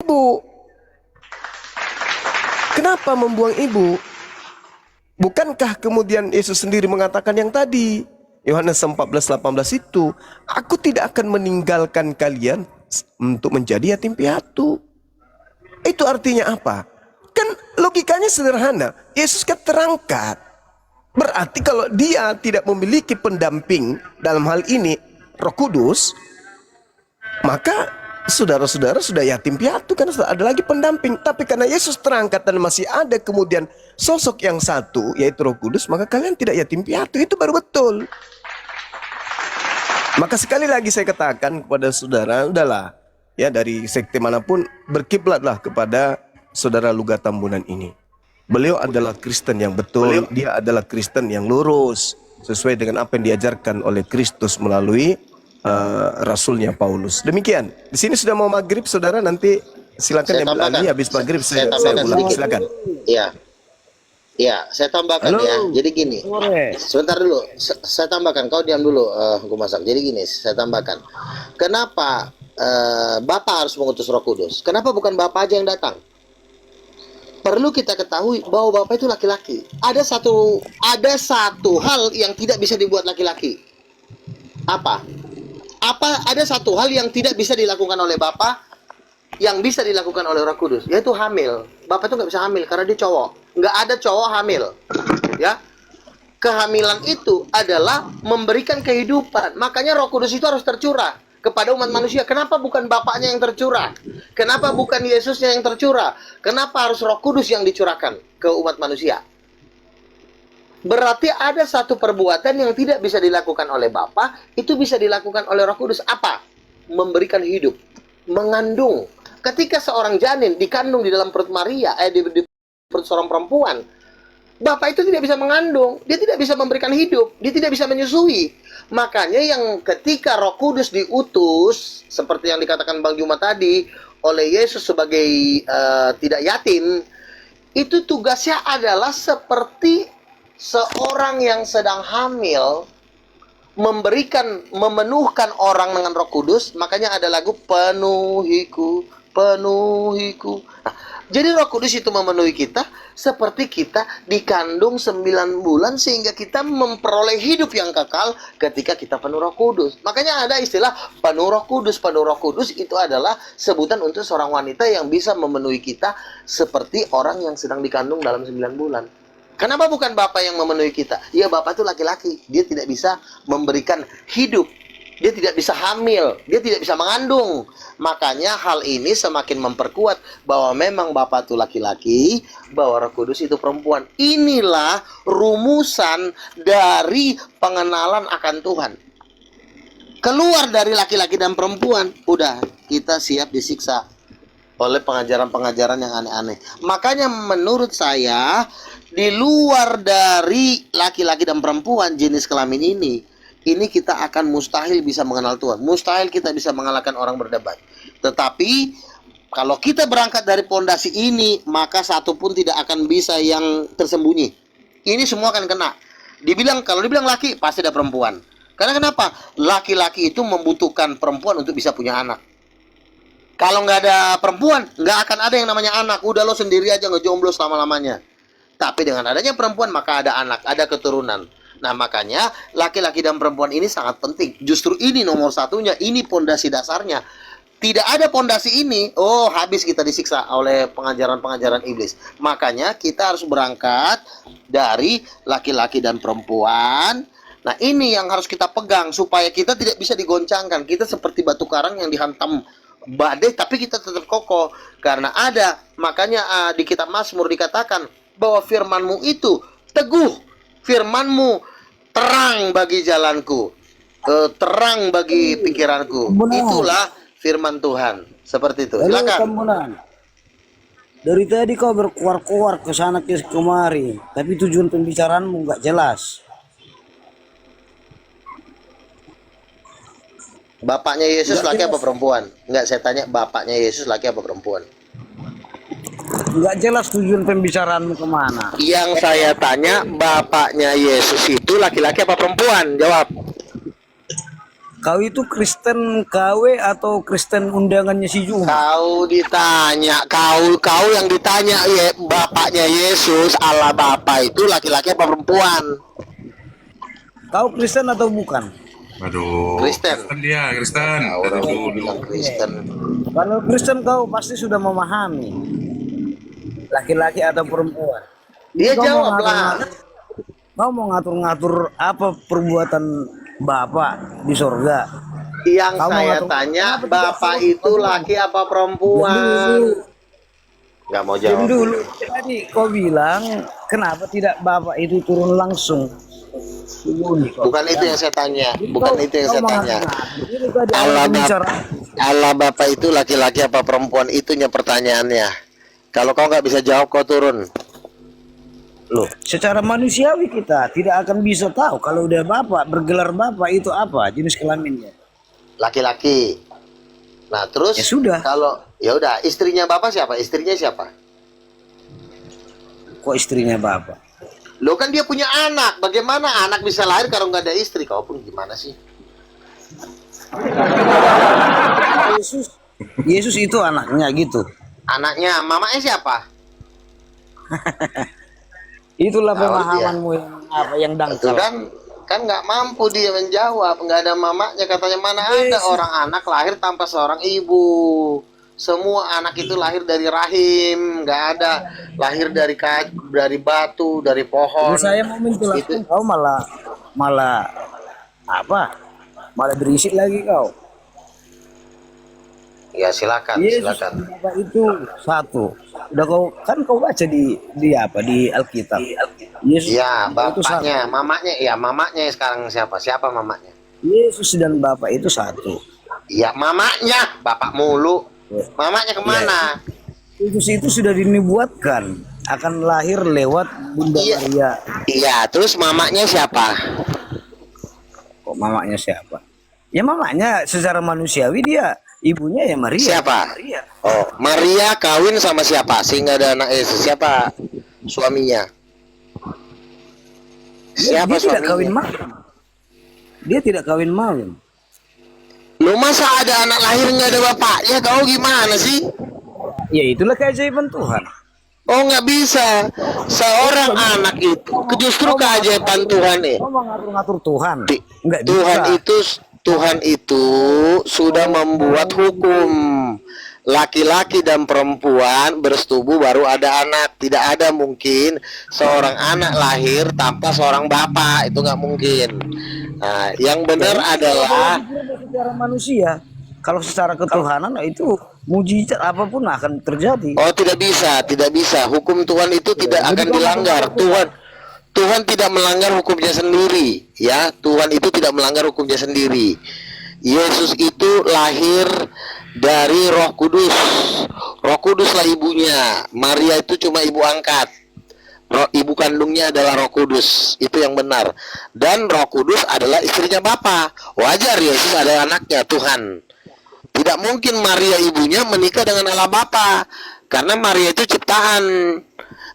ibu. Kenapa membuang ibu? Bukankah kemudian Yesus sendiri mengatakan yang tadi, Yohanes 14:18 itu, aku tidak akan meninggalkan kalian untuk menjadi yatim piatu. Itu artinya apa? Kan logikanya sederhana. Yesus kan terangkat. Berarti kalau dia tidak memiliki pendamping dalam hal ini Roh Kudus, maka saudara-saudara sudah yatim piatu karena sudah ada lagi pendamping. Tapi karena Yesus terangkat dan masih ada kemudian sosok yang satu, yaitu Roh Kudus, maka kalian tidak yatim piatu. Itu baru betul. Maka sekali lagi saya katakan kepada saudara, udahlah, ya dari sekte manapun berkiblatlah kepada saudara Luga Tambunan ini. Beliau adalah Kristen yang betul, dia adalah Kristen yang lurus sesuai dengan apa yang diajarkan oleh Kristus melalui Rasulnya Paulus. Demikian. Di sini sudah mau maghrib, saudara. Nanti silakan yang alih habis maghrib saya ulangi. Silakan. Iya. Ya, saya tambahkan. Halo. Ya. Jadi gini. Sebentar dulu. Saya tambahkan. Kau diam dulu, Gue Masak. Jadi gini, saya tambahkan. Kenapa Bapak harus mengutus Roh Kudus? Kenapa bukan Bapak aja yang datang? Perlu kita ketahui bahwa Bapak itu laki-laki. Ada satu hal yang tidak bisa dibuat laki-laki. Apa? Ada satu hal yang tidak bisa dilakukan oleh Bapak yang bisa dilakukan oleh Roh Kudus, yaitu hamil. Bapak itu nggak bisa hamil karena dia cowok. Nggak ada cowok hamil. Ya. Kehamilan itu adalah memberikan kehidupan. Makanya Roh Kudus itu harus tercurah kepada umat manusia. Kenapa bukan Bapaknya yang tercurah? Kenapa bukan Yesusnya yang tercurah? Kenapa harus Roh Kudus yang dicurahkan ke umat manusia? Berarti ada satu perbuatan yang tidak bisa dilakukan oleh Bapa, itu bisa dilakukan oleh Roh Kudus. Apa? Memberikan hidup, mengandung. Ketika seorang janin dikandung di dalam perut Maria, di perut seorang perempuan, Bapak itu tidak bisa mengandung, dia tidak bisa memberikan hidup, dia tidak bisa menyusui. Makanya yang ketika Roh Kudus diutus, seperti yang dikatakan Bang Juma tadi, oleh Yesus sebagai tidak yatim, itu tugasnya adalah seperti seorang yang sedang hamil memenuhkan orang dengan Roh Kudus. Makanya ada lagu penuhiku. Nah, jadi Roh Kudus itu memenuhi kita seperti kita dikandung 9 bulan sehingga kita memperoleh hidup yang kekal ketika kita penuh Roh Kudus. Makanya ada istilah penuh Roh Kudus. Penuh Roh Kudus itu adalah sebutan untuk seorang wanita yang bisa memenuhi kita seperti orang yang sedang dikandung dalam 9 bulan. Kenapa bukan Bapak yang memenuhi kita? Ya, Bapak itu laki-laki. Dia tidak bisa memberikan hidup. Dia tidak bisa hamil. Dia tidak bisa mengandung. Makanya hal ini semakin memperkuat bahwa memang Bapak itu laki-laki, bahwa Roh Kudus itu perempuan. Inilah rumusan dari pengenalan akan Tuhan. Keluar dari laki-laki dan perempuan, udah kita siap disiksa oleh pengajaran-pengajaran yang aneh-aneh. Makanya menurut saya, di luar dari laki-laki dan perempuan jenis kelamin ini kita akan mustahil bisa mengenal Tuhan. Mustahil kita bisa mengalahkan orang berdebat. Tetapi kalau kita berangkat dari pondasi ini, maka satu pun tidak akan bisa yang tersembunyi. Ini semua akan kena. Kalau dibilang laki, pasti ada perempuan. Karena kenapa? Laki-laki itu membutuhkan perempuan untuk bisa punya anak. Kalau nggak ada perempuan, nggak akan ada yang namanya anak. Udah lo sendiri aja ngejomblo selama-lamanya. Tapi dengan adanya perempuan, maka ada anak, ada keturunan. Nah, makanya laki-laki dan perempuan ini sangat penting. Justru ini nomor satunya, ini pondasi dasarnya. Tidak ada pondasi ini, habis kita disiksa oleh pengajaran-pengajaran iblis. Makanya kita harus berangkat dari laki-laki dan perempuan. Nah, ini yang harus kita pegang supaya kita tidak bisa digoncangkan. Kita seperti batu karang yang dihantam badai, tapi kita tetap kokoh. Karena ada, makanya di kitab Mazmur dikatakan bahwa firman-Mu itu teguh, firman-Mu terang bagi jalanku, terang bagi pikiranku. Itulah firman Tuhan. Seperti itu. Silakan. Dari tadi kau berkuar-kuar ke sana kemari, tapi tujuan pembicaraanmu nggak jelas. Bapaknya Yesus laki apa perempuan? Enggak, saya tanya bapaknya Yesus laki apa perempuan? Nggak jelas tujuan pembicaraanmu kemana. Yang saya tanya, bapaknya Yesus itu laki-laki apa perempuan? Jawab. Kau itu Kristen KW atau Kristen undangannya si Juma? Kau ditanya, kau yang ditanya ya, bapaknya Yesus, Allah Bapa itu laki-laki apa perempuan? Kau Kristen atau bukan? Waduh. Kristen. Dia Kristen. Orang Dari dulu. bilang Kristen. Kalau Kristen kau pasti sudah memahami laki-laki atau perempuan. Dia Kau mau jawab lah. ngatur-ngatur- Kau mau ngatur-ngatur apa perbuatan Bapak di sorga? Yang Kau mau saya ngatur- tanya, Kenapa tidak bapak suruh itu perempuan? laki apa perempuan? Gak mau Diam jawab. dulu. Tadi kau bilang kenapa tidak Bapak itu turun langsung? Bukan itu yang saya tanya. Bukan itu yang saya tanya. Ini tadi Allah awal bicara. Allah Bapa itu laki-laki apa perempuan? Itunya pertanyaannya. Kalau kau nggak bisa jawab, kau turun. Loh, secara manusiawi kita tidak akan bisa tahu kalau udah Bapak bergelar Bapak itu apa jenis kelaminnya. Laki-laki. Nah terus Ya sudah. kalau ya udah istrinya Bapak siapa? Istrinya siapa? Kok istrinya Bapak? Lo kan dia punya anak. Bagaimana anak bisa lahir kalau nggak ada istri? Kau pun gimana sih? Yesus itu anaknya gitu. Anaknya, mamanya siapa? Itulah Tahu pemahamanmu yang Itu dangkal. kan nggak mampu dia menjawab, nggak ada mamanya, katanya mana ada orang anak lahir tanpa seorang ibu. Semua anak itu lahir dari rahim, nggak ada lahir dari dari batu, dari pohon. Jadi saya mau menjelaskan, Itu- kau malah apa? Malah berisik lagi kau. Ya silakan, Yesus silakan. Bapak itu satu. Udah kau baca di apa di Alkitab. Yesus Ya, itu satu. bapaknya, mamanya, ya mamanya sekarang siapa? Siapa mamanya? Yesus dan Bapak itu satu. Ya mamanya, bapak mulu. Mamanya kemana? Yesus itu sudah dinubuatkan akan lahir lewat Bunda Iya. Maria. Iya, terus mamanya siapa? Kok mamanya siapa? Ya mamanya secara manusiawi dia ibunya ya Maria. Siapa? Maria. Oh, Maria kawin sama siapa? Sehingga ada anak Yesus. Siapa suaminya? Dia Siapa tidak kawin suaminya? mawin. Dia tidak kawin mawin. Lu masa ada anak lahir nggak ada bapaknya? Kau gimana sih? Ya itulah keajaiban Tuhan. Oh nggak bisa. Seorang anak itu justru keajaiban Tuhan nih. Kau mau ngatur-ngatur Tuhan? Enggak bisa. Tuhan itu sudah membuat hukum. Laki-laki dan perempuan bersetubuh baru ada anak. Tidak ada mungkin seorang anak lahir tanpa seorang bapak. Itu nggak mungkin. Nah, yang benar adalah Secara manusia, kalau secara ketuhanan itu mujizat apapun akan terjadi. oh tidak bisa, tidak bisa. Hukum Tuhan itu tidak akan dilanggar. Tuhan tidak melanggar hukumnya sendiri, ya. Tuhan itu tidak melanggar hukumnya sendiri. Yesus itu lahir dari Roh Kudus. Roh Kuduslah ibunya. Maria itu cuma ibu angkat. Ibu kandungnya adalah Roh Kudus. Itu yang benar. Dan Roh Kudus adalah istrinya Bapa. Wajar Yesus ada anaknya, Tuhan. Tidak mungkin Maria ibunya menikah dengan Allah Bapa, karena Maria itu ciptaan.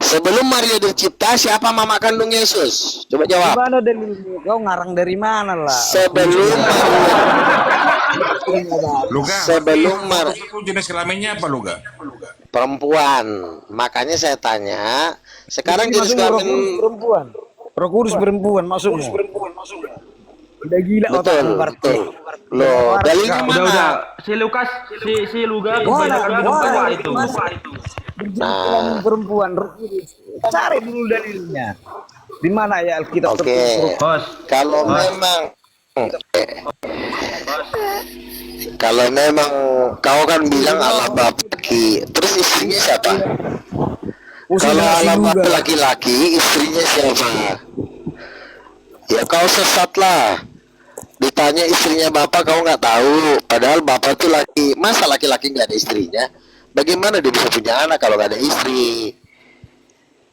Sebelum Maria dicipta, siapa mama kandung Yesus? Coba jawab. Gimana dalilnya? Kau ngarang dari mana lah? Sebelum Maria, Luga. sebelum Maria Itu jenis kelaminnya apa Luga? perempuan. Makanya saya tanya, sekarang jenis Maksudnya Roh kelamin Kudus perempuan. Roh Kudus perempuan maksudnya. Udah gila betul, betul. Loh, dalilnya mana? Si Lukas, si Luga Mana? kebanyakan Mana? itu. Berjenis perempuan. Roh Kudus. Cari dulu dalilnya. Di mana ya Alkitab Oke. tertulis? Bos, Kalau memang kalau memang kau kan bilang Allah Bapa, terus istrinya siapa? Kalau Allah Bapa laki-laki, istrinya siapa? Ya kau sesat lah. Ditanya istrinya Bapak kau nggak tahu. Padahal Bapak tuh laki. Masa laki-laki nggak ada istrinya? Bagaimana dia bisa punya anak kalau nggak ada istri?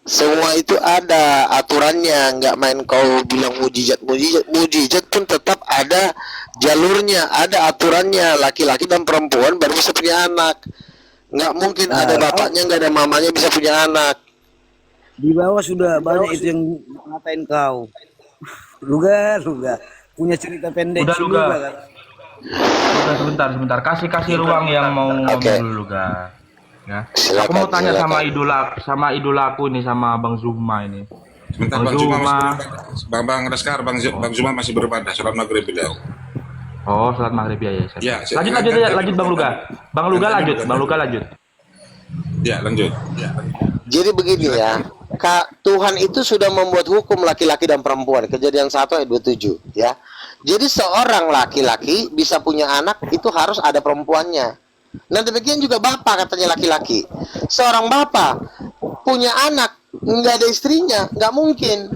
Semua itu ada aturannya. Nggak main kau bilang mujizat. Mujizat pun tetap ada jalurnya, ada aturannya. Laki-laki dan perempuan baru bisa punya anak. Nggak mungkin ada bapaknya nggak ada mamanya bisa punya anak. Di bawah sudah banyak itu yang ngatain kau. Luga. Punya cerita pendek. Udah, si Luga. Kan? Luga, sebentar. Kasih ruang yang mau ngomong Oke. dulu, Ga. Ya. Aku Silakan, mau tanya silakan. sama idola aku ini, sama Bang Zuma ini. Sebentar, Bang Bang Zuma Zuma. masih beribadah. Bang Raskar, Bang Zuma masih beribadah. Salat maghrib beliau. Oh, salat maghrib ya. Ya, Lanjut Bang Luga. Bang Luga lanjut. Ya, lanjut. Ya. Jadi begini ya, Tuhan itu sudah membuat hukum laki-laki dan perempuan. Kejadian 1 ayat 27 ya. Jadi seorang laki-laki bisa punya anak itu harus ada perempuannya. Nah demikian juga bapak, katanya laki-laki. Seorang bapak punya anak nggak ada istrinya, nggak mungkin.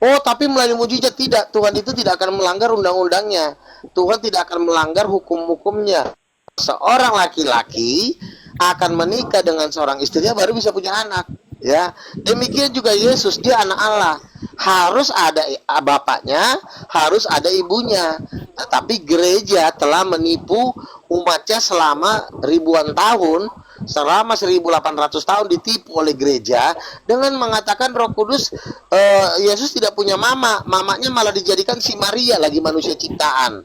Oh, tapi melalui mujizat tidak. Tuhan itu tidak akan melanggar undang-undangnya. Tuhan tidak akan melanggar hukum-hukumnya. Seorang laki-laki akan menikah dengan seorang istrinya baru bisa punya anak. Ya, demikian juga Yesus, dia anak Allah. Harus ada bapaknya, harus ada ibunya. Tetapi gereja telah menipu umatnya selama ribuan tahun. Selama 1800 tahun ditipu oleh gereja dengan mengatakan Roh Kudus, Yesus tidak punya mamanya malah dijadikan si Maria, lagi manusia ciptaan.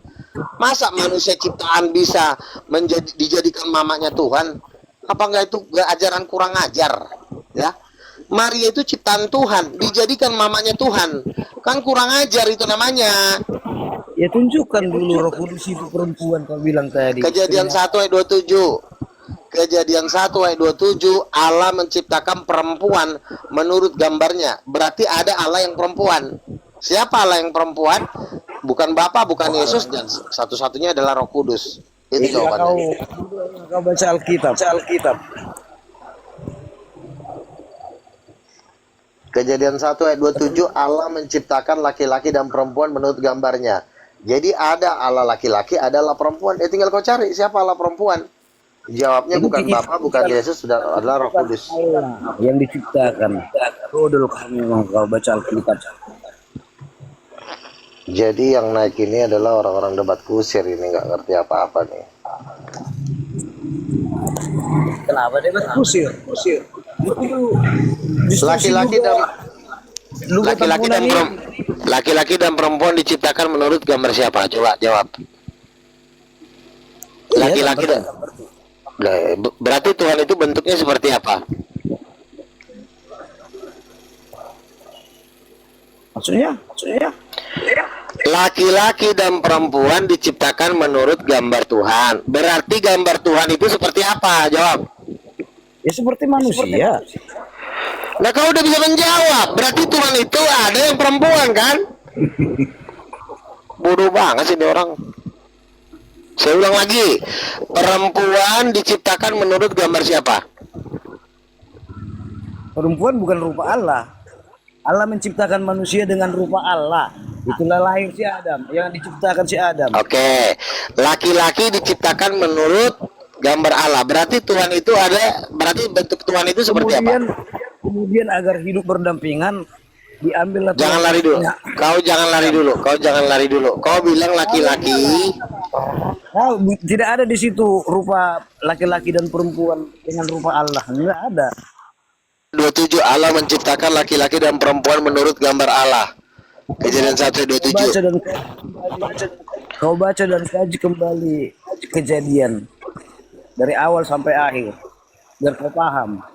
Masa manusia ciptaan bisa dijadikan mamanya Tuhan? Apa enggak itu ajaran kurang ajar? Ya, Maria itu ciptaan Tuhan, dijadikan mamanya Tuhan, kan kurang ajar itu namanya. Ya tunjukkan dulu Roh Kudus itu perempuan kau bilang tadi. Kejadian 1 ayat 27. Kejadian 1 ayat 27, Allah menciptakan perempuan menurut gambarnya. Berarti ada Allah yang perempuan. Siapa Allah yang perempuan? Bukan Bapa, bukan Yesus, dan satu-satunya adalah Roh Kudus. Itu jawabannya. Kau baca Alkitab. Kejadian 1 ayat 27, Allah menciptakan laki-laki dan perempuan menurut gambarnya. Jadi ada Allah laki-laki, ada Allah perempuan. Tinggal kau cari siapa Allah perempuan. Jawabnya bukan Bapa, bukan Yesus, sudah adalah Roh Kudus. Allah yang diciptakan. Oh dulu kami memang kau baca Alkitab. Jadi yang naik ini adalah orang-orang debat kusir, ini nggak ngerti apa-apa nih. Kenapa dia kusir? Laki-laki dan perempuan diciptakan menurut gambar siapa? Coba jawab. Laki-laki dan berarti Tuhan itu bentuknya seperti apa? Maksudnya? Laki-laki dan perempuan diciptakan menurut gambar Tuhan. Berarti gambar Tuhan itu seperti apa? Jawab. Ya seperti manusia. Nah, kau udah bisa menjawab. Berarti Tuhan itu ada yang perempuan kan? Bodoh banget sih ini orang. Saya ulang lagi. Perempuan diciptakan menurut gambar siapa? Perempuan bukan rupa Allah. Allah menciptakan manusia dengan rupa Allah. Itulah lahir si Adam, yang diciptakan si Adam. Oke. Laki-laki diciptakan menurut gambar Allah. Berarti Tuhan itu ada, berarti bentuk Tuhan itu seperti apa? Kemudian agar hidup berdampingan diambillah. Jangan lari dulu. Kau jangan lari dulu. Kau bilang laki-laki. Oh, tidak ada di situ rupa laki-laki dan perempuan dengan rupa Allah. Enggak ada. 27, Allah menciptakan laki-laki dan perempuan menurut gambar Allah. Kejadian 1:27. Kau baca dan kaji kembali kejadian dari awal sampai akhir biar kau paham.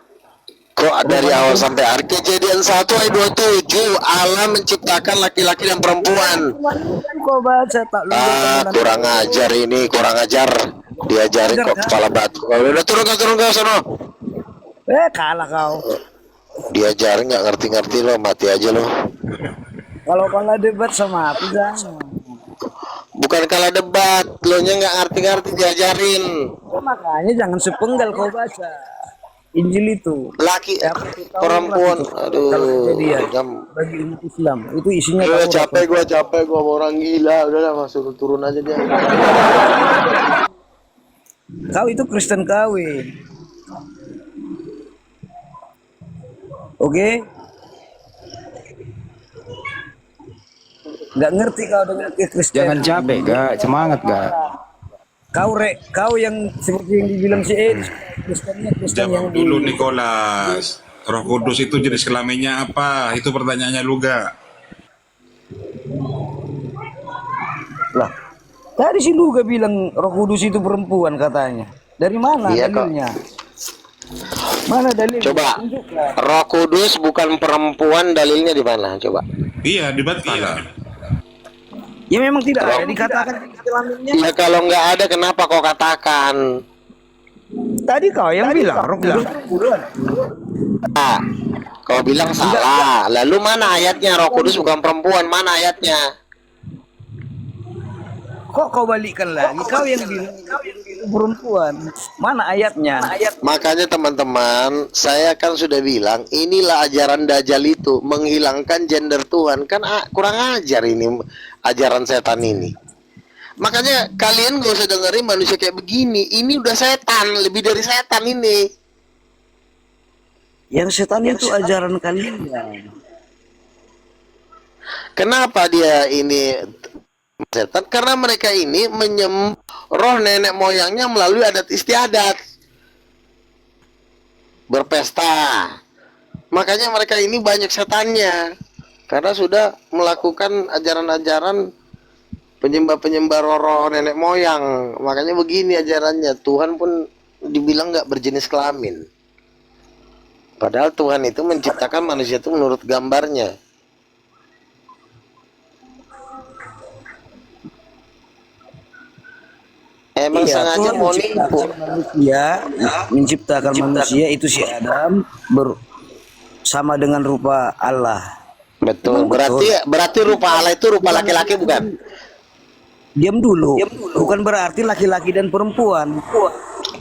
Kok dari awal sampai akhir? Kejadian 1:27, Allah menciptakan laki-laki dan perempuan. Kau baca tak lu. Kurang ajar ini, kurang ajar. Diajarin kok kepala batu. Udah turun ke sono. Kalah kau. Diajarin nggak ngerti-ngerti lo, mati aja lo. Kalau kalah debat sama aku jangan. Bukan kalah debat, lo nya nggak ngerti-ngerti diajarin. Makanya jangan sepenggal kau baca Injil itu. Laki, perempuan, aduh. Bagi umat Islam itu isinya. Capek gua orang gila. Udahlah masuk turun aja dia. Kau itu Kristen KW. Oke? Nggak ngerti kau dengan Kristen. Jangan capek, Gak. Semangat, Gak. Kau yang seperti yang dibilang si Ed, Kristen yang Jawab dulu Nicholas. Roh Kudus itu jenis kelaminnya apa? Itu pertanyaannya lu, Gak. lah. Tadi si Luga bilang Roh Kudus itu perempuan katanya. Dari mana Iya, kok. dalilnya? Mana dalilnya? Coba. Tunjukkan. Roh Kudus bukan perempuan, dalilnya di mana? Coba. Iya, dibantah. Ya memang tidak ada dikatakan di kelaminnya. Ya kalau nggak ada, kenapa kau katakan? Tadi kau yang bilang Roh Kudus perempuan. Nah, kau bilang salah. Lalu mana ayatnya Roh Kudus bukan perempuan? Mana ayatnya? Kok kau balikkan lagi? Kau yang bilang itu perempuan. Mana ayatnya? Makanya teman-teman, saya kan sudah bilang, inilah ajaran Dajjal itu, menghilangkan gender Tuhan. Kan kurang ajar ini, ajaran setan ini. Makanya kalian gak usah dengerin manusia kayak begini. Ini udah setan, lebih dari setan ini. Yang setan itu ajaran kalian. Kenapa dia ini setan? Karena mereka ini menyembah roh nenek moyangnya melalui adat istiadat, berpesta. Makanya mereka ini banyak setannya, karena sudah melakukan ajaran-ajaran penyembah roh nenek moyang. Makanya begini ajarannya. Tuhan pun dibilang nggak berjenis kelamin, padahal Tuhan itu menciptakan manusia itu menurut gambarnya. Emang sengaja Tuhan mau nipu. menciptakan manusia itu si Adam sama dengan rupa Allah. Betul. Berarti rupa Allah itu rupa laki-laki bukan? Diam dulu. Bukan berarti laki-laki dan perempuan.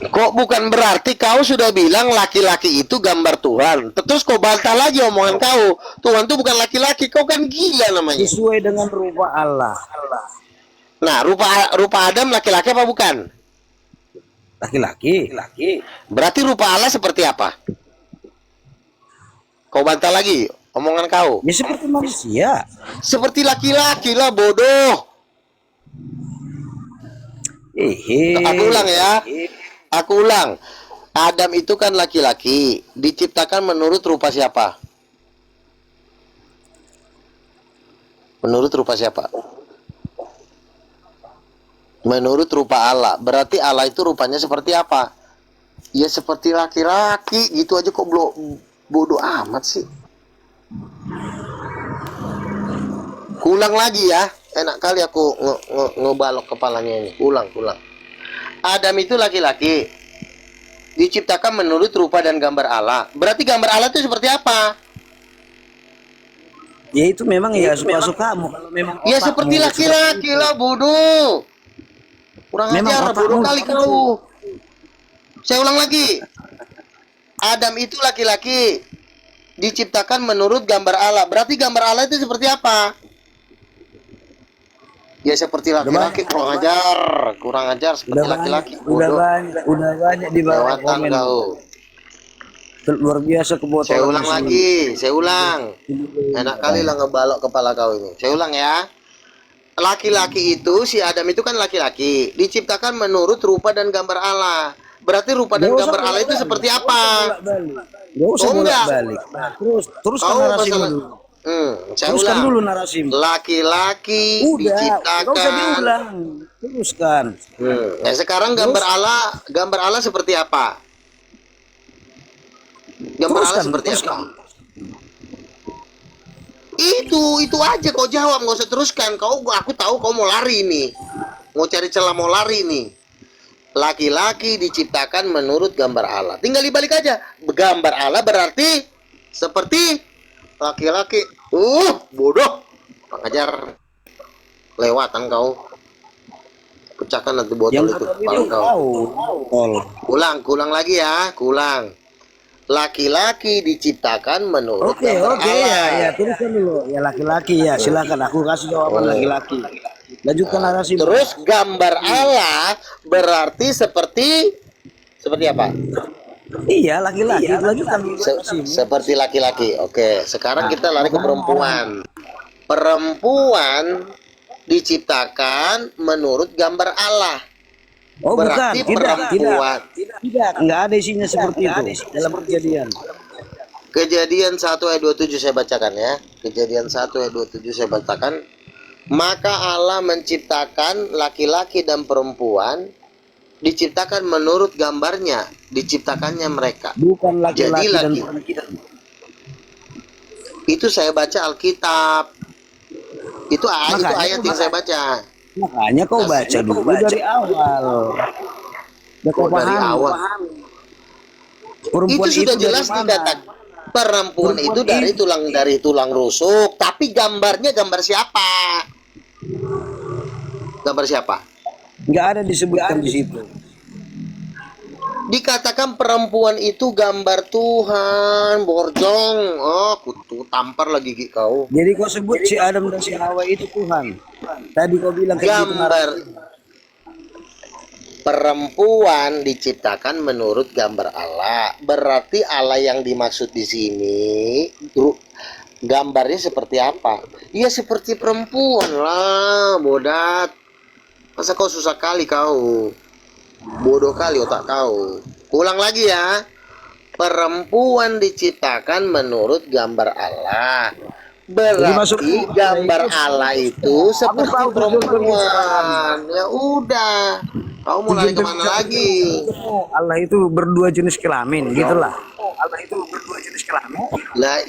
Kok bukan berarti kau sudah bilang laki-laki itu gambar Tuhan. Terus kau bantah lagi omongan kau. Tuhan itu bukan laki-laki. Kau kan gila namanya. Sesuai dengan rupa Allah. Nah, rupa Adam laki-laki apa bukan? Laki-laki. Berarti rupa Allah seperti apa? Kau bantah lagi omongan kau. Ya seperti manusia. Seperti laki-laki lah, bodoh. Aku ulang ya. Aku ulang. Adam itu kan laki-laki, diciptakan menurut rupa siapa? Menurut rupa siapa? Menurut rupa Allah. Berarti Allah itu rupanya seperti apa? Ya seperti laki-laki. Gitu aja kok bodoh amat sih. Kulang lagi ya. Enak kali aku ngebalok kepalanya ini. Ulang. Adam itu laki-laki, diciptakan menurut rupa dan gambar Allah. Berarti gambar Allah itu seperti apa? Ya itu memang ya suka-sukamu. Kalau memang Ya seperti laki-laki lah, bodoh. Kurang ajar, bodoh kali kau. Saya ulang lagi. Adam itu laki-laki, diciptakan menurut gambar Allah. Berarti gambar Allah itu seperti apa? Ya seperti laki-laki. Kurang ajar seperti laki-laki. Udah banyak di bawah Lewatan komen. kau. Luar biasa kebotolan. Saya ulang. Enak kali lah ngebalok kepala kau ini. Saya ulang ya. Laki-laki itu, si Adam itu kan laki-laki, diciptakan menurut rupa dan gambar Allah. Berarti rupa dan gambar Allah itu seperti apa? Gak usah enggak. balik. Teruskan Kau narasimu masalah. dulu. Saya Teruskan ulang. dulu narasimu. Laki-laki Gak usah diciptakan. diulang. Teruskan. Nah, sekarang gambar Allah seperti apa? Gambar Allah seperti apa? Itu aja kau jawab, nggak usah teruskan. Aku tahu kau mau lari nih, mau cari celah, mau lari nih. Laki-laki diciptakan menurut gambar Allah. Tinggal dibalik aja. Gambar Allah berarti seperti laki-laki. Bodoh. Pengajar. Lewatan kau. Pecahkan nanti botol itu kepala kau. Kulang lagi ya. Laki-laki diciptakan menurut gambar Allah. Ya, teruskan dulu. Ya laki-laki ya, silakan aku kasih jawaban laki-laki. Lanjutkan narasi. Terus gambar Allah berarti seperti apa? Iya, laki-laki. Lanjutkan dulu. Seperti laki-laki. Oke, sekarang kita lari ke perempuan. Perempuan diciptakan menurut gambar Allah. Oh Berarti bukan, perempuan. tidak, enggak ada isinya seperti itu dalam Kejadian. Kejadian 1 ayat 27 saya bacakan ya. Kejadian 1 ayat 27 saya bacakan. Maka Allah menciptakan laki-laki dan perempuan, diciptakan menurut gambarnya, diciptakannya mereka. Bukan laki-laki Jadi dan laki. perempuan. Itu saya baca Alkitab. Itu Makanya ayat yang saya baca. Makanya kau baca dulu dari awal. Udah kau Dari pahami. awal. Perempuan Itu sudah dari jelas mana? dikatakan. Perempuan itu dari tulang rusuk, tapi gambarnya gambar siapa? Gambar siapa? Nggak ada disebutkan di situ. Dikatakan perempuan itu gambar Tuhan, borjong. Oh, kutu tampar lagi gigi kau. Jadi kau sebut si Adam dan si Hawa itu Tuhan. Tadi kau bilang kayak gitu. Gambar perempuan diciptakan menurut gambar Allah. Berarti Allah yang dimaksud di sini gambarnya seperti apa? Ya seperti perempuan lah, bodat. Masa kau susah kali kau? Bodoh kali otak kau. Ulang lagi ya. Perempuan diciptakan menurut gambar Allah. Berarti gambar Allah itu seperti perempuan. Ya udah. Kau mau lari kemana lagi? Allah itu berdua jenis kelamin, gitulah. Allah itu berdua jenis kelamin. Lah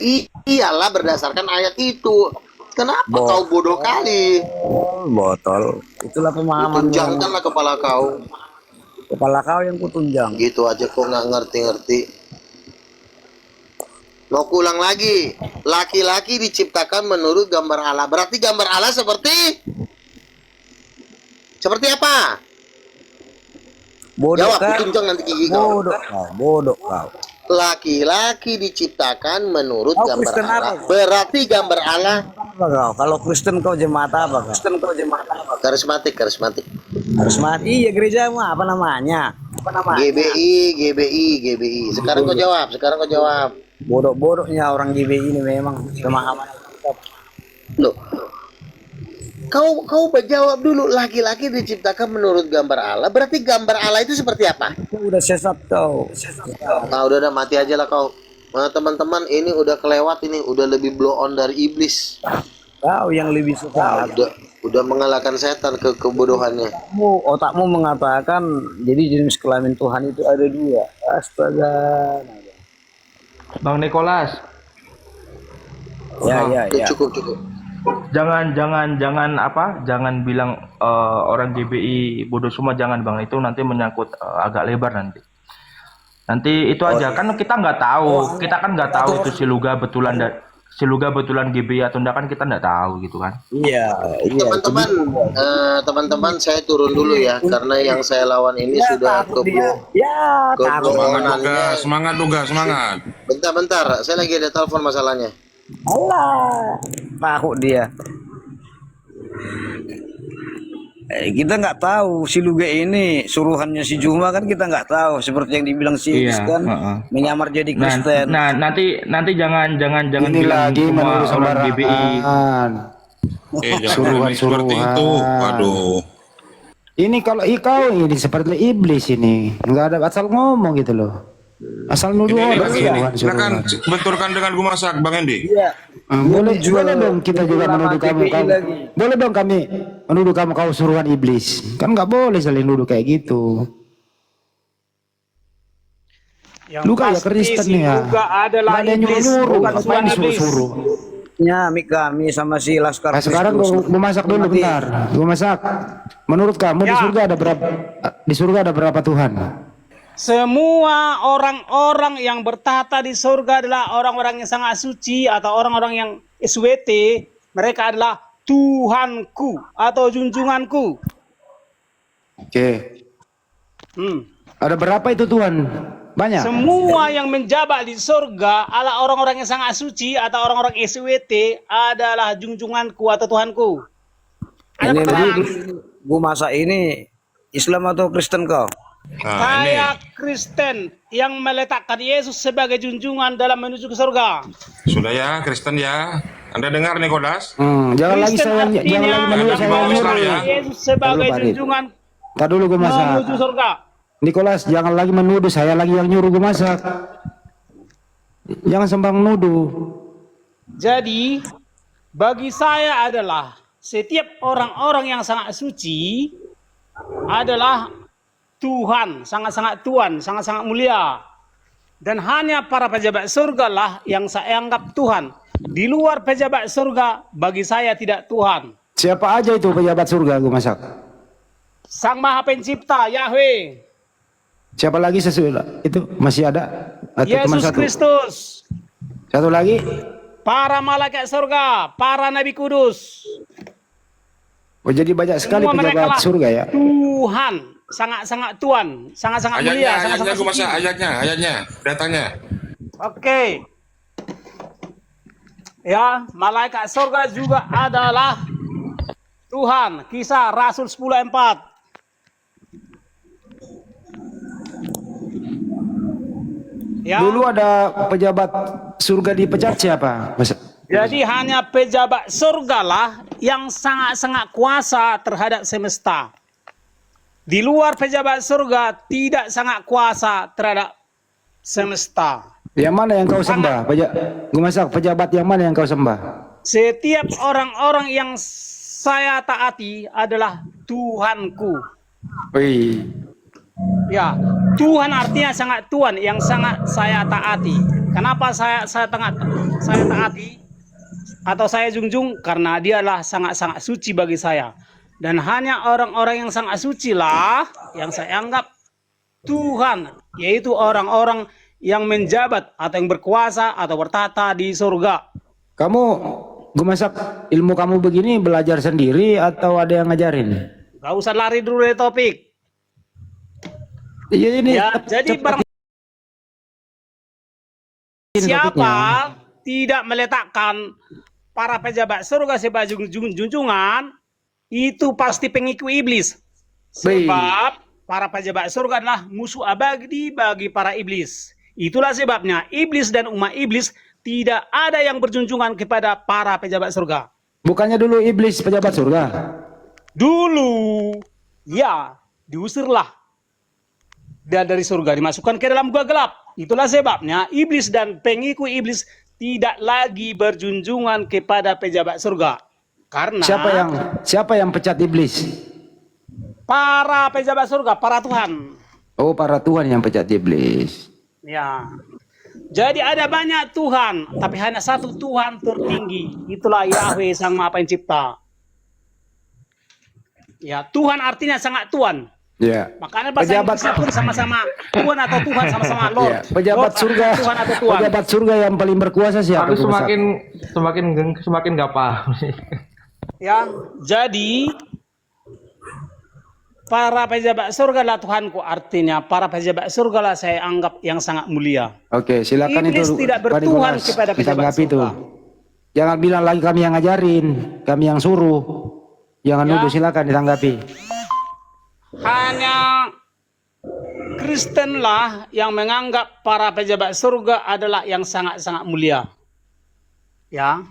iyalah berdasarkan ayat itu. Kenapa kau bodoh kali? Botol. Itulah pemahaman. Tunjangkanlah kepala kau. Kepala kau yang kutunjang. Gitu aja kok nggak ngerti-ngerti. Mau ulang lagi. Laki-laki diciptakan menurut gambar Allah. Berarti gambar Allah seperti apa? Bodoh Jawab, kan? tunjang nanti gigi kau. Bodoh kau. Laki-laki diciptakan menurut Kau gambar Kristen Allah. apa? Berarti gambar Allah Apa kau? Kalau Kristen kau jemaat apa kau? karismatik. Harus mati ya gereja mah apa namanya? GBI. Sekarang kau jawab. Bodoh-bodohnya orang GBI ini memang pemahaman. Loh. Kau menjawab dulu. Laki-laki diciptakan menurut gambar Allah. Berarti gambar Allah itu seperti apa? Kau udah sesat kau. Ah, udah mati aja lah kau. Nah, teman-teman, ini udah kelewat ini, udah lebih blow on dari iblis. Kau yang lebih sesat. Udah mengalahkan setan ke kebodohannya. Otakmu mengatakan jadi jenis kelamin Tuhan itu ada dua. Astaga. Bang Nicholas, Ya. Cukup. jangan bilang orang GBI bodoh semua, jangan Bang, itu nanti menyangkut agak lebar nanti. Nanti itu aja kan kita nggak tahu, kita kan nggak tahu itu Siluga betulan GBI atau enggak, kan kita nggak tahu gitu kan. Iya. Teman-teman, saya turun dulu ya, karena yang saya lawan ini sudah kebohongannya. Semangat duga. Bentar, saya lagi ada telepon masalahnya. Allah, takut dia. Kita nggak tahu si Luga ini suruhannya si Juma, kan kita nggak tahu, seperti yang dibilang si Iya, kan menyamar jadi Kristen. Nah, nanti jangan Ini bilang lagi semua menurut orang GBI. Jangan seperti itu. Waduh. Ini kalau kau ini seperti iblis ini, nggak ada asal ngomong gitu loh. Asal nuduh orang. Silakan benturkan dengan Gumasak, Bang Endi. Iya. Boleh dong kita juga menuduh kamu. Boleh dong kami menuduh kamu kau suruhan iblis. Kan nggak boleh saling nuduh kayak gitu. Lu kayak Kristen ya. Luga adalah iblis, bukan suara iblis. Ya, kami sama si Laskar. Nah, sekarang gua masak dulu bentar. Gua masak. Menurut kamu di surga ada berapa? Di surga ada berapa Tuhan? Semua orang-orang yang bertahta di surga adalah orang-orang yang sangat suci atau orang-orang yang SWT. Mereka adalah Tuhanku atau junjunganku. Oke. Ada berapa itu Tuhan? Banyak. Semua yang menjabat di surga adalah orang-orang yang sangat suci atau orang-orang SWT adalah junjunganku atau Tuhanku. Ini gua masak ini Islam atau Kristen kau? Saya Kristen yang meletakkan Yesus sebagai junjungan dalam menuju ke surga. Sudah ya, Kristen ya. Anda dengar Nicholas? Jangan lagi Kristen menuduh saya Islam ya. Yesus sebagai junjungan Tak dulu gue masak. menuju surga. Nicholas, jangan lagi menuduh saya lagi yang nyuruh gue masak. Jangan sembang nuduh. Jadi bagi saya adalah setiap orang-orang yang sangat suci adalah Tuhan, sangat-sangat Tuhan, sangat-sangat mulia. Dan hanya para pejabat surga lah yang saya anggap Tuhan. Di luar pejabat surga, bagi saya tidak Tuhan. Siapa aja itu pejabat surga, Gu Masak? Sang Maha Pencipta, Yahweh. Siapa lagi sesudah itu masih ada? Atau cuma Yesus satu? Kristus. Satu lagi? Para malaikat surga, para nabi kudus. Oh, jadi banyak sekali Semua mereka pejabat lah surga ya. Tuhan, sangat-sangat Tuhan, sangat-sangat mulia, Ayatnya, sangat-sangat gue masa suci. ayatnya, datanya. Oke. Ya, malaikat surga juga adalah Tuhan. Kisah Rasul 10:4. Ya. Dulu ada pejabat surga dipecat siapa? Jadi hanya pejabat surga lah yang sangat-sangat kuasa terhadap semesta. Di luar pejabat surga tidak sangat kuasa terhadap semesta. Yang mana yang kau sembah? Gue Masak, pejabat yang mana yang kau sembah? Setiap orang-orang yang saya taati adalah Tuhanku. Wih. Ya, Tuhan artinya sangat Tuhan yang sangat saya taati. Kenapa saya taati atau saya junjung? Karena dialah sangat-sangat suci bagi saya. Dan hanya orang-orang yang sangat suci lah yang saya anggap Tuhan, yaitu orang-orang yang menjabat atau yang berkuasa atau bertata di surga. Kamu, Gue Masak, ilmu kamu begini belajar sendiri atau ada yang ngajarin? Gak usah lari dulu dari topik. Iya ini. Ya, jadi barang siapa tidak meletakkan para pejabat surga sebagai junjungan, itu pasti pengikut iblis. Sebab para pejabat surga adalah musuh abadi bagi para iblis. Itulah sebabnya iblis dan umat iblis tidak ada yang berjunjungan kepada para pejabat surga. Bukannya dulu iblis pejabat surga? Dulu, ya, diusirlah. Dan dari surga dimasukkan ke dalam gua gelap. Itulah sebabnya iblis dan pengikut iblis tidak lagi berjunjungan kepada pejabat surga. Karena siapa yang pecat iblis? para pejabat surga, para Tuhan. Oh, para Tuhan yang pecat iblis. Ya. Jadi ada banyak Tuhan, tapi hanya satu Tuhan tertinggi. Itulah Yahweh Sang Maha Pencipta. Ya, Tuhan artinya sangat Tuhan. Ya. Makanya bahasa Inggrisnya pun sama-sama Tuhan atau Tuhan, sama-sama Lord. Ya. Pejabat Lord surga. Tuhan atau Tuhan. Pejabat surga yang paling berkuasa siapa? Aku semakin gak paham. Ya, jadi para pejabat surga lah Tuhanku, artinya para pejabat surga lah saya anggap yang sangat mulia. Oke, silakan Iblis itu. tidak Pak bertuhan Nikolas, kepada pejabat ditanggapi itu. surga. Jangan bilang lagi kami yang ngajarin, kami yang suruh. Jangan Ya. nuduh, silakan ditanggapi. Hanya Kristen lah yang menganggap para pejabat surga adalah yang sangat-sangat mulia. Ya.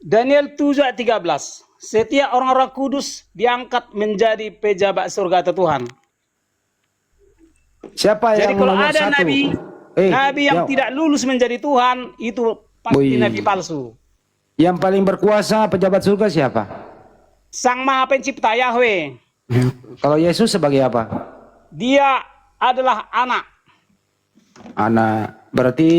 Daniel 7:13. Setiap orang-orang kudus diangkat menjadi pejabat surga atau Tuhan. Siapa Jadi yang kalau nomor ada satu? nabi yang tidak lulus menjadi Tuhan, itu pasti Wih. nabi palsu. Yang paling berkuasa pejabat surga siapa? Sang Maha Pencipta Yahweh. Kalau Yesus sebagai apa? Dia adalah anak. Anak. Berarti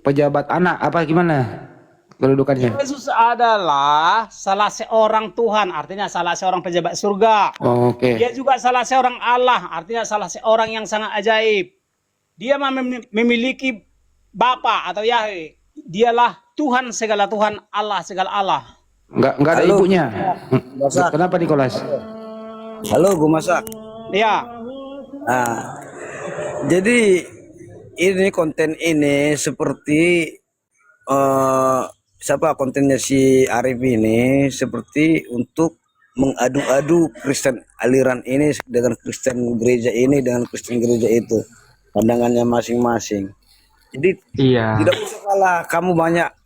pejabat anak apa gimana kedudukannya? Yesus adalah salah seorang Tuhan, artinya salah seorang pejabat surga. Oh, oke. Dia juga salah seorang Allah, artinya salah seorang yang sangat ajaib. Dia memiliki Bapa atau Yahweh. Dialah Tuhan segala Tuhan, Allah segala Allah. Enggak ada Halo. ibunya. Masak. Kenapa Nikolas? Halo, gue Masak. Ya, Nah, jadi ini konten ini seperti siapa kontennya si Arif ini seperti untuk mengadu-adu Kristen aliran ini dengan Kristen gereja ini dengan Kristen gereja itu, pandangannya masing-masing. Jadi Iya. tidak usah kalah, kamu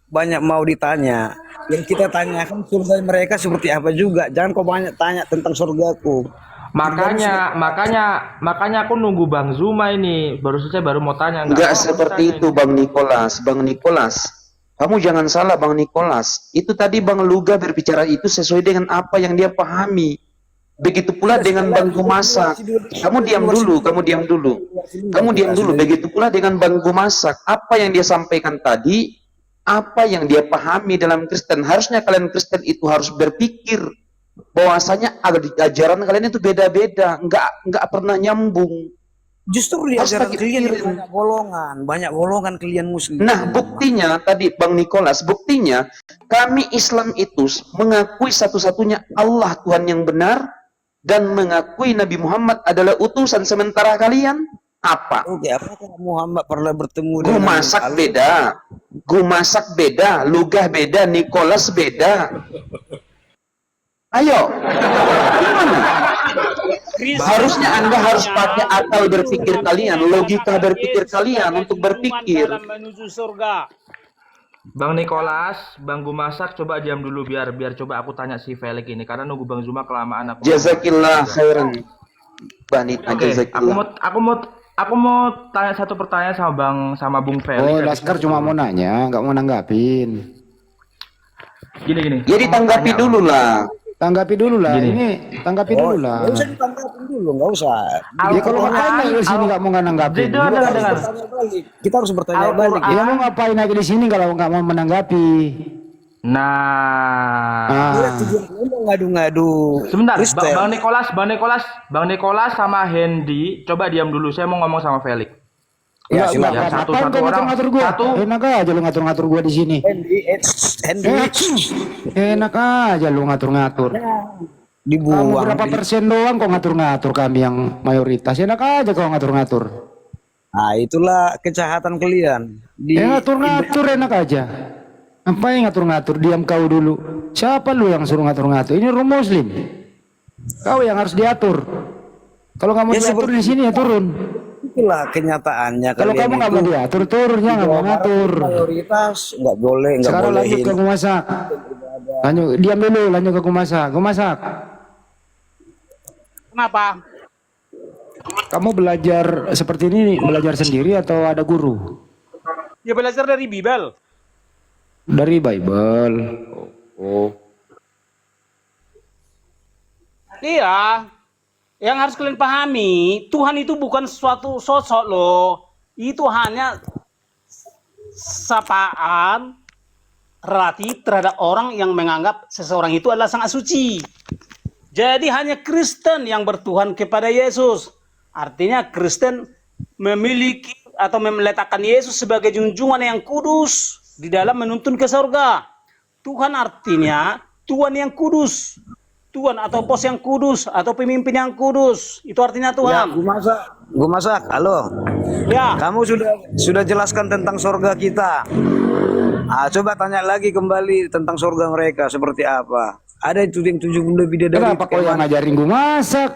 banyak mau ditanya. Yang kita tanyakan surga mereka seperti apa juga. Jangan kau banyak tanya tentang surgaku. Makanya aku nunggu Bang Zuma ini. Baru mau tanya. Enggak apa-apa seperti tanya itu ini. Bang Nikolas. Bang Nikolas, Kamu jangan salah Bang Nicholas. Itu tadi Bang Luga berbicara itu sesuai dengan apa yang dia pahami. Begitu pula dengan Bang Gumasak. Kamu diam dulu, kamu diam dulu. Kamu diam dulu. Begitu pula dengan Bang Gumasak. Apa yang dia sampaikan tadi, apa yang dia pahami dalam Kristen. Harusnya kalian Kristen itu harus berpikir bahwasanya ajaran kalian itu beda-beda, nggak pernah nyambung. Justru di Harus ajaran pakai kalian pikiran. banyak golongan kalian muslim. Nah, buktinya tadi Bang Nicholas, buktinya kami Islam itu mengakui satu-satunya Allah Tuhan yang benar dan mengakui Nabi Muhammad adalah utusan, sementara kalian apa? Oke, apakah Muhammad pernah bertemu dengan Gumasak beda, Gumasak beda, Lugah beda, Nicholas beda. Ayo, gimana? Harusnya Anda harus pakai akal berpikir kalian, logika berpikir kalian untuk berpikir. Dalam menuju surga. Bang Nicholas, Bang Gumasak, coba diam dulu biar coba aku tanya si Felix ini karena nunggu Bang Zuma kelamaan aku. Jazakillah khairan. Banita Oke, jazakillah. aku mau tanya satu pertanyaan sama Bung Felix. Oh, Laskar cuma mau nanya, nggak mau nanggapin. Gini. Jadi aku mau tanggapi tanya, dulu lah. Tanggapi dulu lah, Gini. ini tanggapi dulu lah. Nggak usah ditanggapin dulu, nggak usah. Ya kalau ngapain naik di sini nggak mau nanggapin? Dengar. Kita harus bertanya Al-Quran. balik. Ya mau ngapain naik di sini kalau nggak mau menanggapi? Nah, Tujuan mau ngadu-ngadu. sebentar, Kristen. Bang Nicholas sama Hendy, coba diam dulu. Saya mau ngomong sama Felix. Ya, Nggak, silakan. nggak, Satu- ngapain satu kau orang. ngatur-ngatur gua? Satu. Enak aja lu ngatur-ngatur gua di sini. Hendy Enak aja lu ngatur-ngatur. Kamu dibuang. berapa persen doang kok ngatur-ngatur, kami yang mayoritas. Enak aja kau ngatur-ngatur. Nah, itulah kejahatan kalian. Ngatur-ngatur enak aja. Apa yang ngatur-ngatur? Diam kau dulu. Siapa lu yang suruh ngatur-ngatur? Ini rumah muslim. Kau yang harus diatur. Kalau kamu Ya, diatur di sini ya turun. Itulah kenyataannya. Kalau kalian kamu nggak itu mau diatur, turun ya nggak mau ngatur. mayoritas nggak boleh, nggak Sekarang lanjut bolehin. ke Gumasak. Lanjut, diam dulu, lanjut ke Gumasak. Gumasak, Kenapa? kamu belajar seperti ini belajar sendiri atau ada guru? Ya belajar dari Bible. Dari Bible. Oh. Iya. Yang harus kalian pahami, Tuhan itu bukan suatu sosok loh. Itu hanya sapaan relatif terhadap orang yang menganggap seseorang itu adalah sangat suci. Jadi hanya Kristen yang bertuhan kepada Yesus. Artinya Kristen memiliki atau meletakkan Yesus sebagai junjungan yang kudus di dalam menuntun ke surga. Tuhan artinya Tuhan yang kudus. Tuhan atau bos yang kudus atau pemimpin yang kudus. Itu artinya Ya, Tuhan. Gue masak. Halo. Ya. Kamu sudah jelaskan tentang surga kita. Coba tanya lagi kembali tentang surga mereka seperti apa. Ada itu yang 70 bidadari. Kenapa kau yang ngajarin gue masak?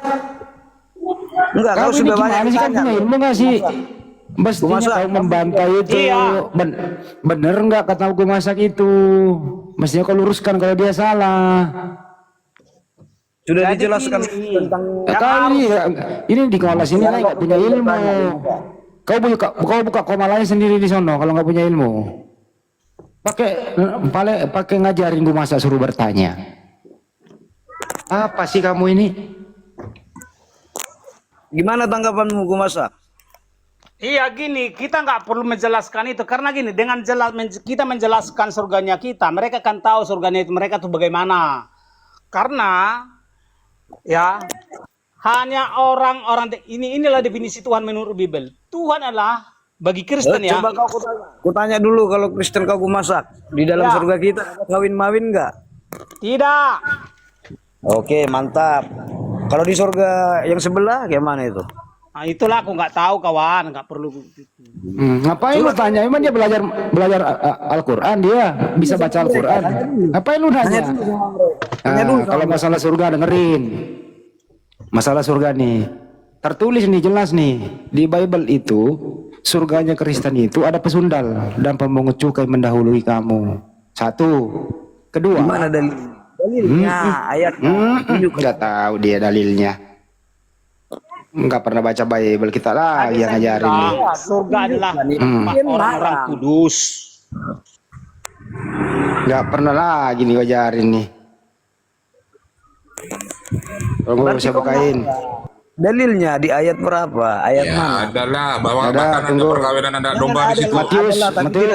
Enggak, kau Kamu ini sudah banyak gimana sih, kan ditanya. punya ilmu nggak sih? Mestinya masak. kau membantai itu. Iya. Bener nggak kata gue masak itu? Mestinya kau luruskan kalau dia salah. Sudah Jadi dijelaskan gini. tentang Kau ini di kelas ini lah nggak punya ilmu. Kau buka koma lain sendiri di sono kalau nggak punya ilmu. Pakai ngajarin gue masak suruh bertanya. Apa sih kamu ini? gimana tanggapanmu gue masak? Iya gini, kita nggak perlu menjelaskan itu karena gini, dengan kita menjelaskan surganya kita, mereka akan tahu surganya itu mereka tuh bagaimana. Karena ya hanya orang-orang inilah definisi Tuhan menurut Bible. Tuhan adalah bagi Kristen ya. Coba kau tanya dulu kalau Kristen kau masak di dalam Ya. surga kita ada kawin-mawin nggak? Tidak. Oke, mantap. Kalau di surga yang sebelah gimana itu? Nah, itulah aku nggak tahu kawan, nggak perlu. Ngapain lu tanya? Emang dia belajar Al-Quran, dia bisa baca Al-Quran. Ngapain lu nanya? Kalau masalah surga dengerin. Masalah surga nih. Tertulis nih jelas nih. Di Bible itu surganya Kristen itu ada pesundal dan pemungut cukai mendahului kamu. Satu. Kedua. Gimana dalilnya? Ayatnya. Nggak tahu dia dalilnya. Nggak pernah baca Bible kita lagi yang ngajarin nih. Surga adalah tempat orang-orang kudus. Nggak pernah lagi nih wajarin nih. Kalau nggak bisa bukain. Dalilnya di ayat berapa? Ayat Ya, mana? adalah bahwa Ada, bahkan ada tunggu. perkawinan anak domba di situ.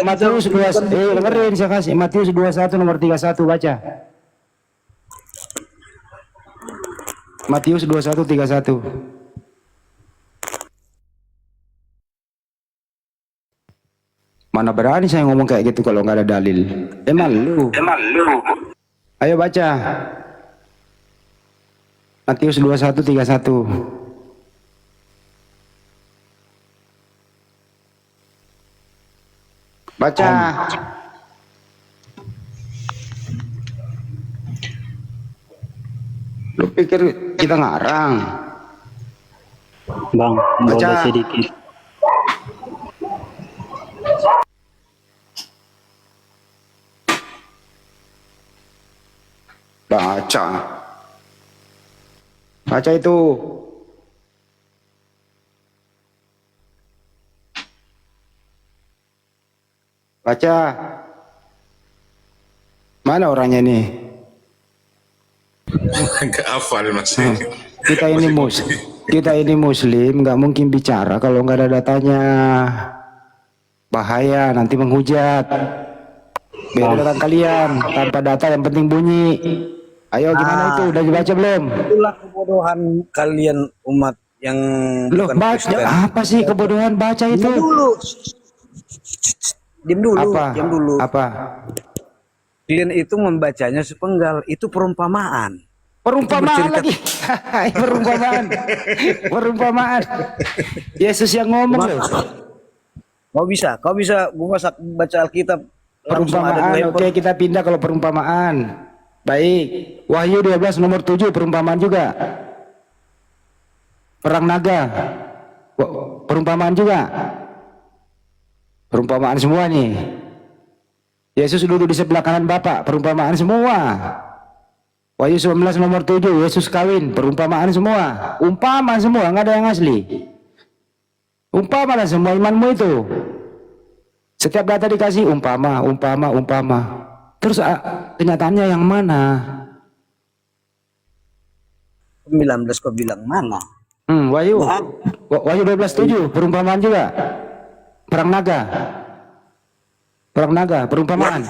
Matius 2, dengerin saya kasih. Matius 21 nomor 31 baca. Matius 21:31. Mana berani saya ngomong kayak gitu kalau nggak ada dalil. Emang lu. Ayo baca. Matius 21:31. Baca. Lu pikir kita ngarang? Bang, Baca. boleh sedikit. Baca. Baca itu. Baca. Mana orangnya nih? Enggak hafal masih. Kita ini muslim, nggak mungkin bicara kalau nggak ada datanya. Bahaya, nanti menghujat. Beda dengan kalian, tanpa data yang penting bunyi. Ayo gimana itu? Udah dibaca belum? Itulah kebodohan kalian umat yang Loh, bukan baca Kristen. apa sih kebodohan baca itu? Diam dulu. Diam dulu. Apa? Diam dulu. Apa? Kalian itu membacanya sepenggal. Itu perumpamaan. Perumpamaan lagi. Perumpamaan. Perumpamaan. Yesus yang ngomong loh. Kau bisa gua baca Alkitab langsung ada Perumpamaan. lebar. Oke, kita pindah kalau perumpamaan. Baik. Wahyu 12 nomor 7 perumpamaan juga. Perang naga. Perumpamaan juga. Perumpamaan semua nih. Yesus duduk di sebelah kanan Bapa, perumpamaan semua. Wahyu 19 nomor 7, Yesus kawin, perumpamaan semua. Umpama semua, nggak ada yang asli. Umpama lah semua imanmu itu. Setiap data dikasih umpama. Terus kenyataannya yang mana? 19 kau bilang mana? Wahyu 12:7 perumpamaan juga. Perang naga, perumpamaan.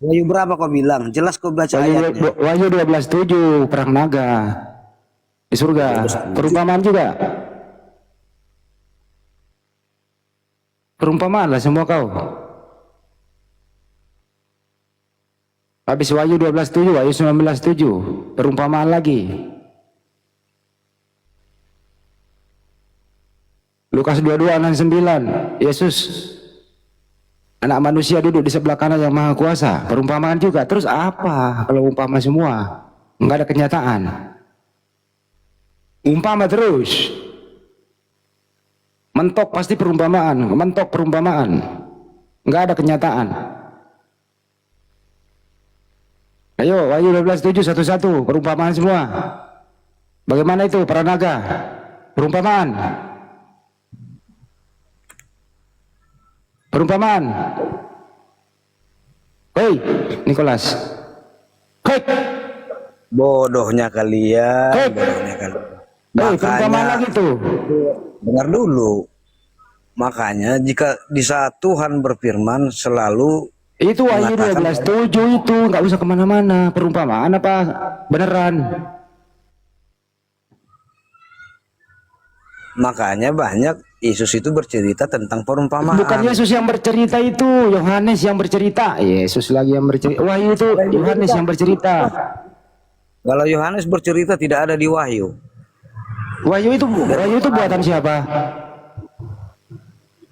Wahyu berapa kau bilang? Jelas kau baca ayatnya. Wahyu 12:7 perang naga di surga, perumpamaan juga. Perumpamaan lah semua kau. Habis Wahyu 12:7, Wahyu 19:7 perumpamaan lagi. Lukas 22:9 Yesus anak manusia duduk di sebelah kanan yang maha kuasa, perumpamaan juga. Terus apa kalau umpama semua? Enggak ada kenyataan. Umpama terus. Mentok pasti perumpamaan, mentok perumpamaan. Enggak ada kenyataan. Ayo, Wahyu 12:7 satu-satu perumpamaan semua. Bagaimana itu para naga? Perumpamaan. Perumpamaan. Hei, Nicholas. Hei. Bodohnya kalian. Hei. Bodohnya kalian. Hei, perumpamaan lagi tuh. Dengar dulu. Makanya jika di saat Tuhan berfirman selalu Itu Wahyu mengatakan 12:7 itu nggak usah kemana-mana. Perumpamaan apa beneran? makanya banyak Yesus itu bercerita tentang perumpamaan. Bukan Yesus yang bercerita itu, Yohanes yang bercerita. Yesus lagi yang bercerita. Wahyu itu Yohanes yang bercerita. Kalau Yohanes bercerita tidak ada di Wahyu. Wahyu itu buatan siapa?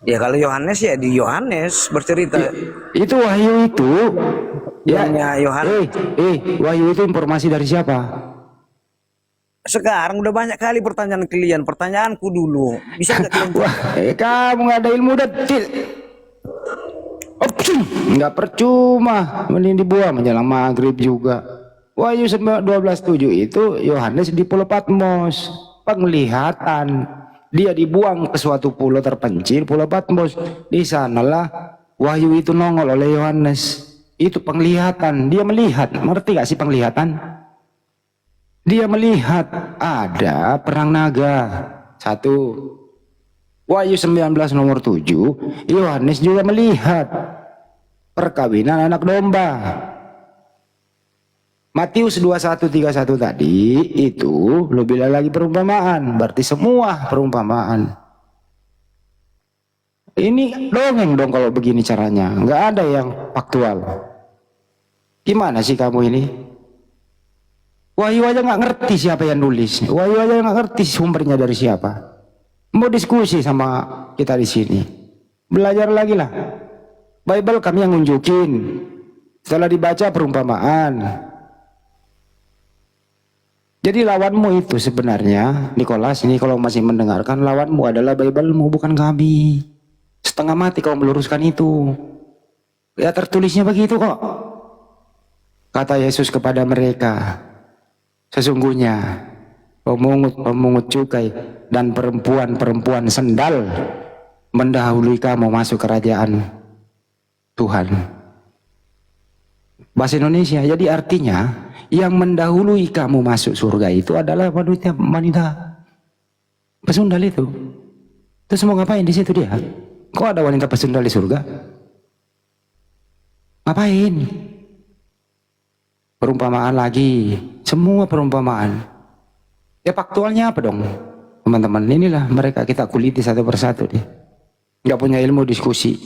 Ya kalau Yohanes ya di Yohanes bercerita. Itu Wahyu itu. Yang Yohanes. Wahyu itu informasi dari siapa? Sekarang udah banyak kali pertanyaan kalian. Pertanyaanku dulu. Bisa nggak kalian jawab? Wah, kamu nggak ada ilmu detil. Nggak percuma, mending dibuang menjelang maghrib juga. Wahyu 12:7 itu Yohanes di Pulau Patmos, penglihatan. Dia dibuang ke suatu pulau terpencil, Pulau Patmos. Di sanalah Wahyu itu nongol oleh Yohanes. Itu penglihatan. Dia melihat. Ngerti gak sih penglihatan? Dia melihat ada perang naga. 1. Wahyu 19 nomor 7. Yohanes juga melihat perkawinan anak domba. Matius 21:31 tadi itu lebih lagi perumpamaan. Berarti semua perumpamaan. Ini dongeng dong kalau begini caranya. Nggak ada yang faktual. Gimana sih kamu ini? Wahyu aja nggak ngerti siapa yang nulis. Wahyu aja nggak ngerti sumbernya dari siapa. Mau diskusi sama kita di sini. Belajar lagi lah. Bible kami yang nunjukin. Setelah dibaca perumpamaan. Jadi lawanmu itu sebenarnya, Nicholas, ini kalau masih mendengarkan, lawanmu adalah Bible-mu, bukan kami. Setengah mati kalau meluruskan itu. Ya tertulisnya begitu kok. Kata Yesus kepada mereka, sesungguhnya pemungut cukai dan perempuan-perempuan sendal mendahului kamu masuk kerajaan Tuhan. Bahasa Indonesia, jadi artinya yang mendahului kamu masuk surga itu adalah wanita pesundal itu. Terus mau ngapain di situ dia? Kok ada wanita pesundal di surga? Ngapain? Perumpamaan lagi, semua perumpamaan. Ya faktualnya apa dong, teman-teman? Inilah mereka kita kuliti satu persatu deh. Nggak punya ilmu diskusi.